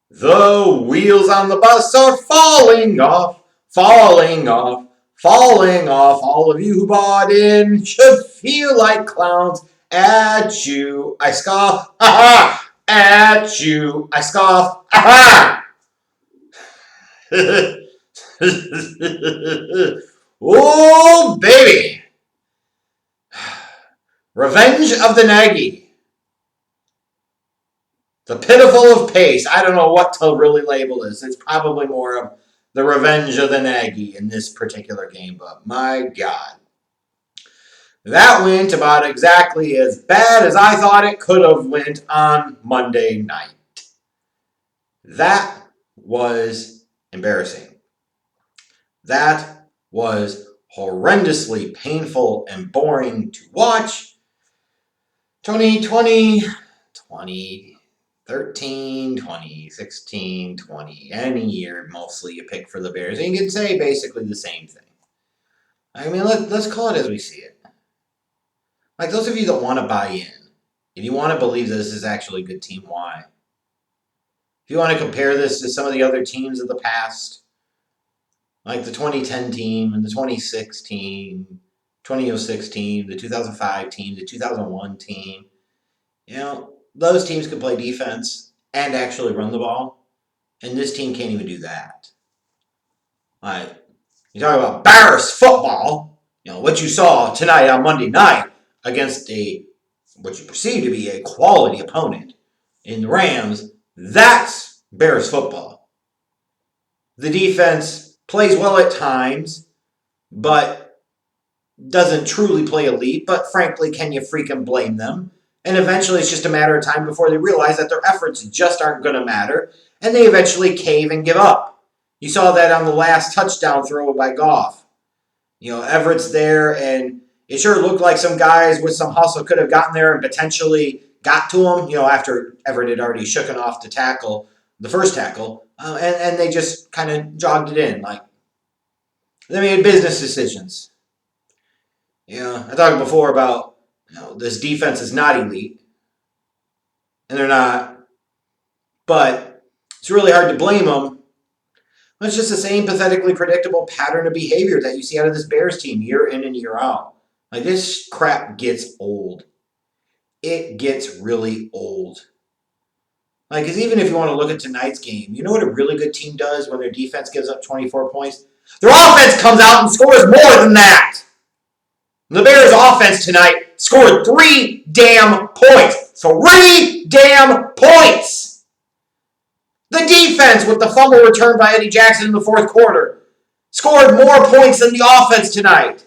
The wheels on the bus are falling off, falling off, falling off. All of you who bought in should feel like clowns. At you, I scoff. Ha ha! At you, I scoff. Ha ha! Oh, baby! Revenge of the Nagy. The pitiful of pace. I don't know what to really label this. It's probably more of the revenge of the Nagy in this particular game, but my God. That went about exactly as bad as I thought it could have went on Monday night. That was embarrassing. That was horrendously painful and boring to watch. 2020, 2013, 2016, 20, any year mostly you pick for the Bears. And you can say basically the same thing. I mean, let's call it as we see it. Like those of you that want to buy in, if you want to believe this is actually a good team, why? If you want to compare this to some of the other teams of the past, like the 2010 team and the 2006 team, the 2005 team, the 2001 team, those teams could play defense and actually run the ball, and this team can't even do that. Like, you talk about Bears football, what you saw tonight on Monday night against what you perceive to be a quality opponent in the Rams, that's Bears football. The defense plays well at times, but doesn't truly play elite. But frankly, can you freaking blame them? And eventually it's just a matter of time before they realize that their efforts just aren't going to matter, and they eventually cave and give up. You saw that on the last touchdown throw by Goff. Everett's there, and it sure looked like some guys with some hustle could have gotten there and potentially got to him, after Everett had already shooken off the first tackle, and they just kind of jogged it in. Like, they made business decisions. I talked before about, this defense is not elite, and they're not, but it's really hard to blame them. It's just the same pathetically predictable pattern of behavior that you see out of this Bears team year in and year out. Like, this crap gets old. It gets really old. Like, because even if you want to look at tonight's game, you know what a really good team does when their defense gives up 24 points? Their offense comes out and scores more than that. The Bears' offense tonight scored 3 damn points. 3 damn points! The defense, with the fumble returned by Eddie Jackson in the fourth quarter, scored more points than the offense tonight.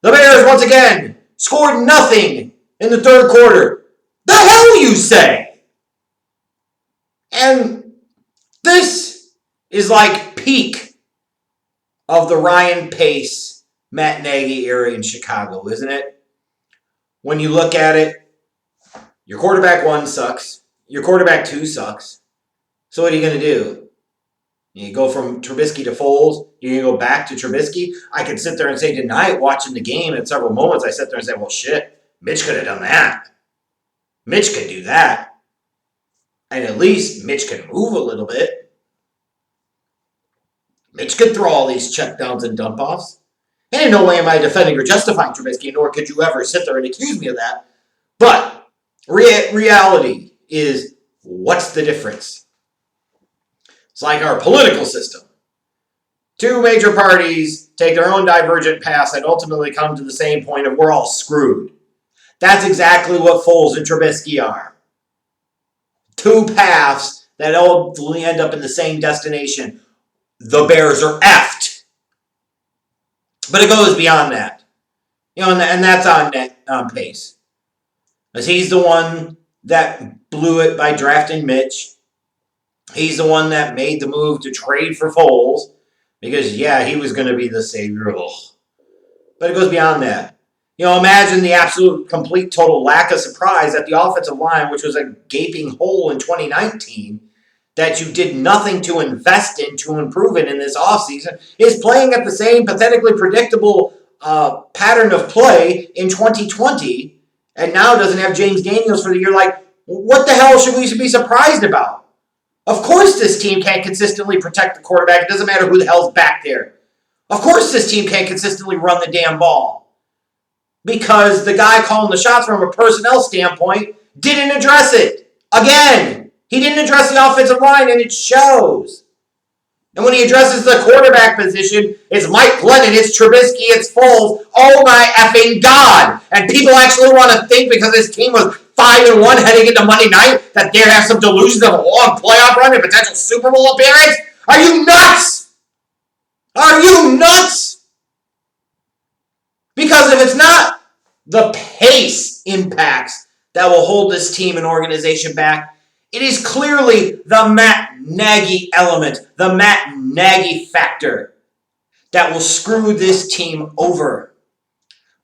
The Bears, once again, scored nothing in the third quarter. The hell, you say? And this is like peak of the Ryan Pace, Matt Nagy era in Chicago, isn't it? When you look at it, your quarterback 1 sucks. Your quarterback 2 sucks. So what are you going to do? You go from Trubisky to Foles. You're going to go back to Trubisky. I could sit there and say tonight, watching the game at several moments, I sat there and said, well, shit, Mitch could have done that. Mitch could do that. And at least Mitch can move a little bit. Mitch could throw all these checkdowns and dump-offs. And in no way am I defending or justifying Trubisky, nor could you ever sit there and accuse me of that. But reality is, what's the difference? It's like our political system. 2 major parties take their own divergent paths and ultimately come to the same point of we're all screwed. That's exactly what Foles and Trubisky are. 2 paths that ultimately end up in the same destination. The Bears are effed. But it goes beyond that. And that's on Pace. Because he's the one that blew it by drafting Mitch. He's the one that made the move to trade for Foles because, he was going to be the savior. But it goes beyond that. Imagine the absolute, complete, total lack of surprise at the offensive line, which was a gaping hole in 2019, that you did nothing to invest in, to improve it in this offseason, is playing at the same pathetically predictable pattern of play in 2020, and now doesn't have James Daniels for the year. Like, what the hell should we be surprised about? Of course this team can't consistently protect the quarterback. It doesn't matter who the hell's back there. Of course this team can't consistently run the damn ball. Because the guy calling the shots from a personnel standpoint didn't address it. Again, he didn't address the offensive line, and it shows. And when he addresses the quarterback position, it's Mike Glennon, it's Trubisky, it's Foles. Oh my effing God. And people actually want to think because this team was 5-1 heading into Monday night that they have some delusions of a long playoff run and potential Super Bowl appearance? Are you nuts? Are you nuts? Because if it's not the pace impacts that will hold this team and organization back, it is clearly the Matt Nagy element, the Matt Nagy factor that will screw this team over.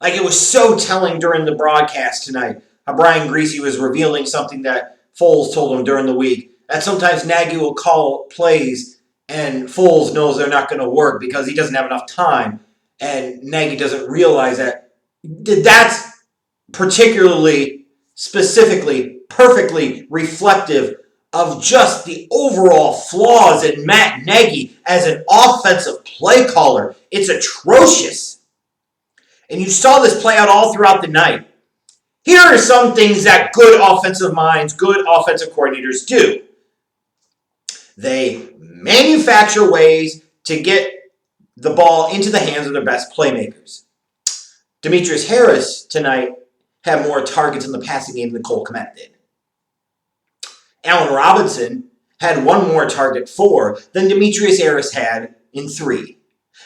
Like it was so telling during the broadcast tonight, how Brian Griese was revealing something that Foles told him during the week, that sometimes Nagy will call plays and Foles knows they're not going to work because he doesn't have enough time, and Nagy doesn't realize that. That's particularly, specifically, perfectly reflective of just the overall flaws in Matt Nagy as an offensive play caller. It's atrocious. And you saw this play out all throughout the night. Here are some things that good offensive minds, good offensive coordinators do. They manufacture ways to get the ball into the hands of their best playmakers. Demetrius Harris tonight had more targets in the passing game than Cole Kmet did. Allen Robinson had one more target 4 than Demetrius Harris had in 3.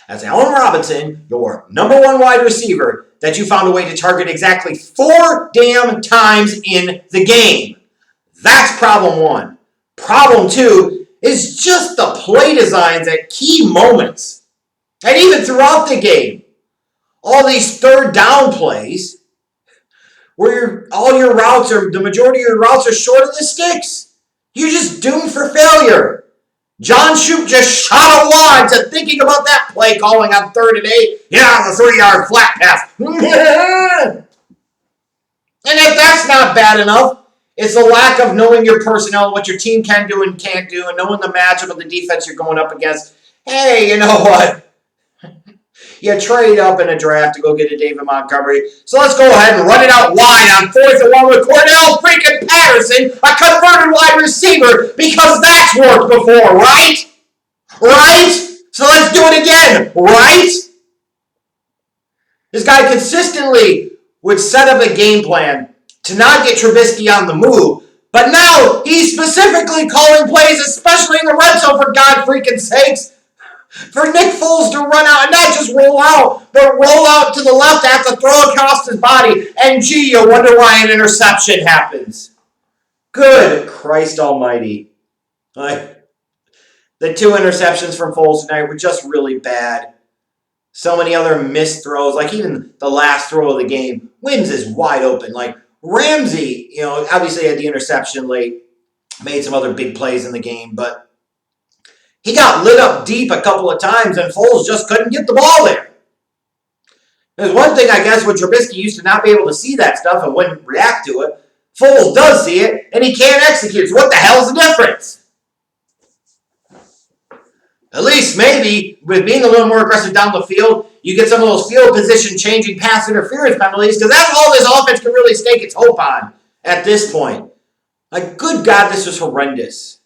As Allen Robinson, your number 1 wide receiver, that you found a way to target exactly 4 damn times in the game. That's problem 1. Problem 2 is just the play designs at key moments. And even throughout the game. All these third down plays where all your routes are, the majority of your routes are short of the sticks. You're just doomed for failure. John Shoup just shot a wad to thinking about that play calling on 3rd and 8. Yeah, the 3-yard flat pass. And if that's not bad enough, it's the lack of knowing your personnel, what your team can do and can't do, and knowing the matchup of the defense you're going up against. Hey, you know what? You trade up in a draft to go get a David Montgomery. So let's go ahead and run it out wide on 4th and 1 with Cordell freaking Patterson, a converted wide receiver, because that's worked before, right? Right? So let's do it again, right? This guy consistently would set up a game plan to not get Trubisky on the move, but now he's specifically calling plays, especially in the red zone, for God freaking sakes, for Nick Foles to run out and not just roll out, but roll out to the left, have to throw across his body, and gee, you wonder why an interception happens. Good Christ almighty. The 2 interceptions from Foles tonight were just really bad. So many other missed throws, like even the last throw of the game. Wins is wide open. Like Ramsey, obviously had the interception late, made some other big plays in the game, but he got lit up deep a couple of times, and Foles just couldn't get the ball there. There's one thing, I guess, when Trubisky used to not be able to see that stuff and wouldn't react to it. Foles does see it, and he can't execute. So what the hell's the difference? At least maybe with being a little more aggressive down the field, you get some of those field position changing pass interference penalties, because that's all this offense can really stake its hope on at this point. Like, good God, this was horrendous.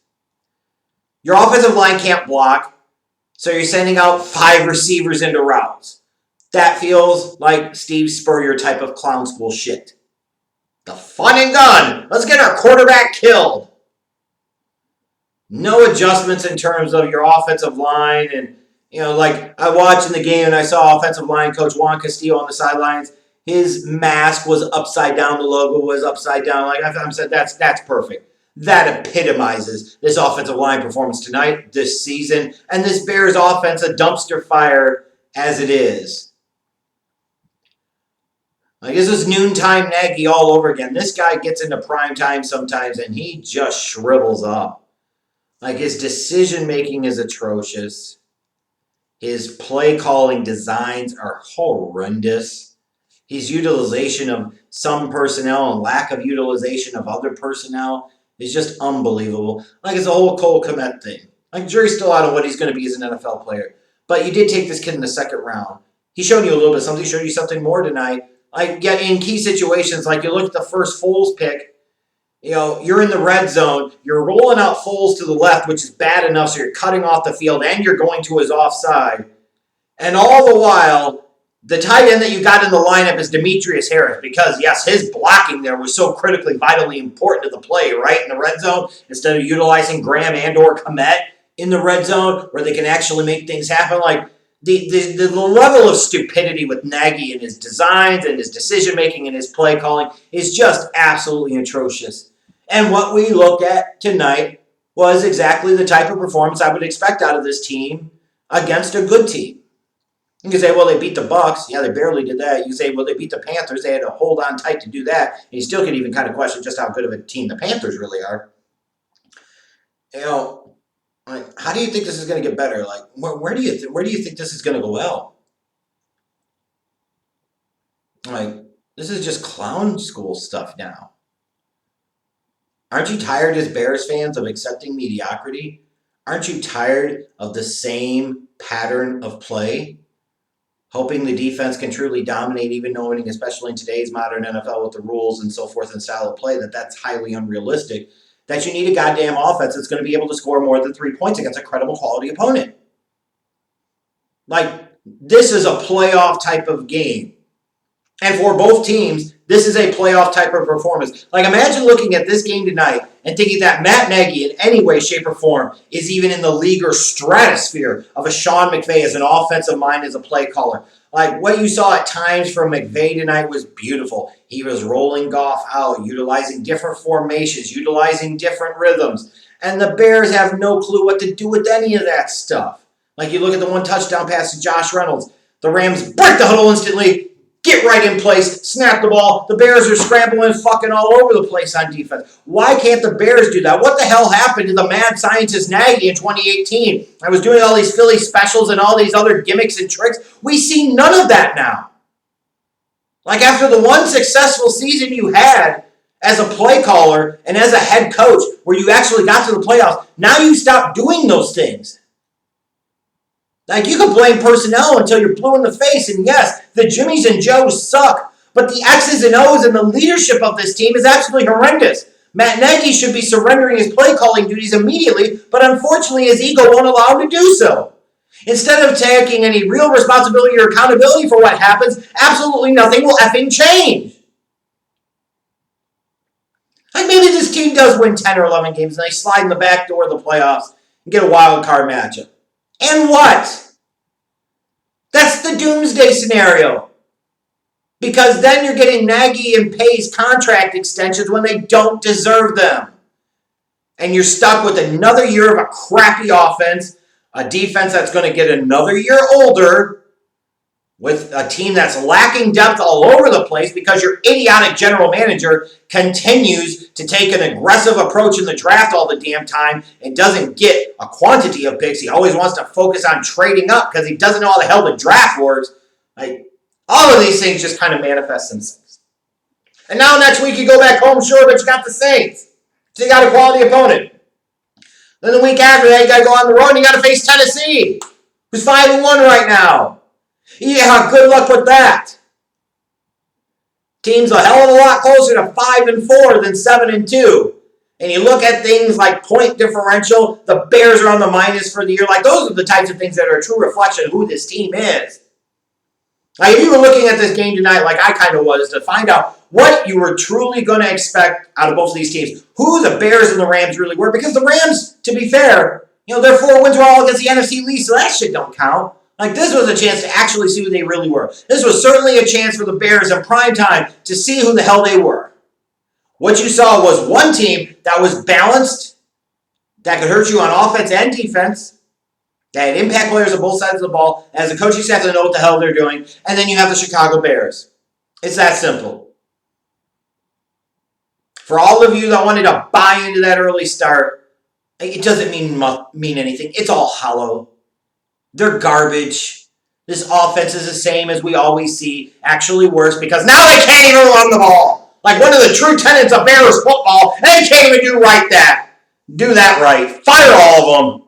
Your offensive line can't block, so you're sending out 5 receivers into routes. That feels like Steve Spurrier type of clown school shit. The fun and gun. Let's get our quarterback killed. No adjustments in terms of your offensive line. And, like I watched in the game and I saw offensive line coach Juan Castillo on the sidelines. His mask was upside down. The logo was upside down. Like I said, that's perfect. That epitomizes this offensive line performance tonight, this season, and this Bears offense, a dumpster fire as it is. Like, this is noontime Nagy all over again. This guy gets into prime time sometimes, and he just shrivels up. Like, his decision-making is atrocious. His play-calling designs are horrendous. His utilization of some personnel and lack of utilization of other personnel is just unbelievable. Like it's the whole Cole Kmet thing. Like jury's still out on what he's going to be as an NFL player. But you did take this kid in the second round. He showed you a little bit of something. He showed you something more tonight. Like, yeah, in key situations, like you look at the first Foles pick, you're in the red zone. You're rolling out Foles to the left, which is bad enough, so you're cutting off the field, and you're going to his offside. And all the while, the tight end that you got in the lineup is Demetrius Harris because, yes, his blocking there was so critically, vitally important to the play, right, in the red zone, instead of utilizing Graham and or Kmet in the red zone where they can actually make things happen. Like, the level of stupidity with Nagy and his designs and his decision-making and his play calling is just absolutely atrocious. And what we looked at tonight was exactly the type of performance I would expect out of this team against a good team. You can say, well, they beat the Bucs. Yeah, they barely did that. You can say, well, they beat the Panthers. They had to hold on tight to do that. And you still can even kind of question just how good of a team the Panthers really are. Like, how do you think this is going to get better? Like, where do you think this is going to go well? Like, this is just clown school stuff now. Aren't you tired as Bears fans of accepting mediocrity? Aren't you tired of the same pattern of play? Hoping the defense can truly dominate, even knowing, especially in today's modern NFL with the rules and so forth and style of play, that's highly unrealistic. That you need a goddamn offense that's going to be able to score more than 3 points against a credible quality opponent. Like, this is a playoff type of game. And for both teams, this is a playoff type of performance. Like, imagine looking at this game tonight and thinking that Matt Nagy in any way, shape, or form is even in the league or stratosphere of a Sean McVay as an offensive mind, as a play caller. Like, what you saw at times from McVay tonight was beautiful. He was rolling Goff out, utilizing different formations, utilizing different rhythms. And the Bears have no clue what to do with any of that stuff. Like, you look at the one touchdown pass to Josh Reynolds. The Rams break the huddle instantly, get right in place, snap the ball. The Bears are scrambling fucking all over the place on defense. Why can't the Bears do that? What the hell happened to the mad scientist Nagy in 2018? I was doing all these Philly specials and all these other gimmicks and tricks. We see none of that now. Like, after the one successful season you had as a play caller and as a head coach where you actually got to the playoffs, now you stop doing those things. Like, you can blame personnel until you're blue in the face, and yes, the Jimmies and Joes suck, but the X's and O's and the leadership of this team is absolutely horrendous. Matt Nagy should be surrendering his play calling duties immediately, but unfortunately his ego won't allow him to do so. Instead of taking any real responsibility or accountability for what happens, absolutely nothing will effing change. Like, maybe this team does win 10 or 11 games and they slide in the back door of the playoffs and get a wild card matchup. And what? That's the doomsday scenario. Because then you're getting Nagy and Pace contract extensions when they don't deserve them. And you're stuck with another year of a crappy offense, a defense that's going to get another year older, with a team that's lacking depth all over the place because your idiotic general manager continues to take an aggressive approach in the draft all the damn time and doesn't get a quantity of picks. He always wants to focus on trading up because he doesn't know how the hell the draft works. Like, all of these things just kind of manifest themselves. And now next week you go back home, sure, but you got the Saints. So you got a quality opponent. Then the week after that, you got to go on the road and you got to face Tennessee, who's 5-1 right now. Yeah, good luck with that. Team's a hell of a lot closer to 5-4 than 7-2. And you look at things like point differential, the Bears are on the minus for the year. Like, those are the types of things that are a true reflection of who this team is. Like, if you were looking at this game tonight, like I kind of was, to find out what you were truly going to expect out of both of these teams, who the Bears and the Rams really were, because the Rams, to be fair, their 4 wins were all against the NFC least, so that shit don't count. Like, this was a chance to actually see who they really were. This was certainly a chance for the Bears in prime time to see who the hell they were. What you saw was one team that was balanced, that could hurt you on offense and defense, that had impact players on both sides of the ball, as a coaching staff that know what the hell they're doing, and then you have the Chicago Bears. It's that simple. For all of you that wanted to buy into that early start, it doesn't mean anything. It's all hollow. They're garbage. This offense is the same as we always see, actually worse, because now they can't even run the ball. Like one of the true tenets of Bears football, and they can't even do that right. Fire all of them.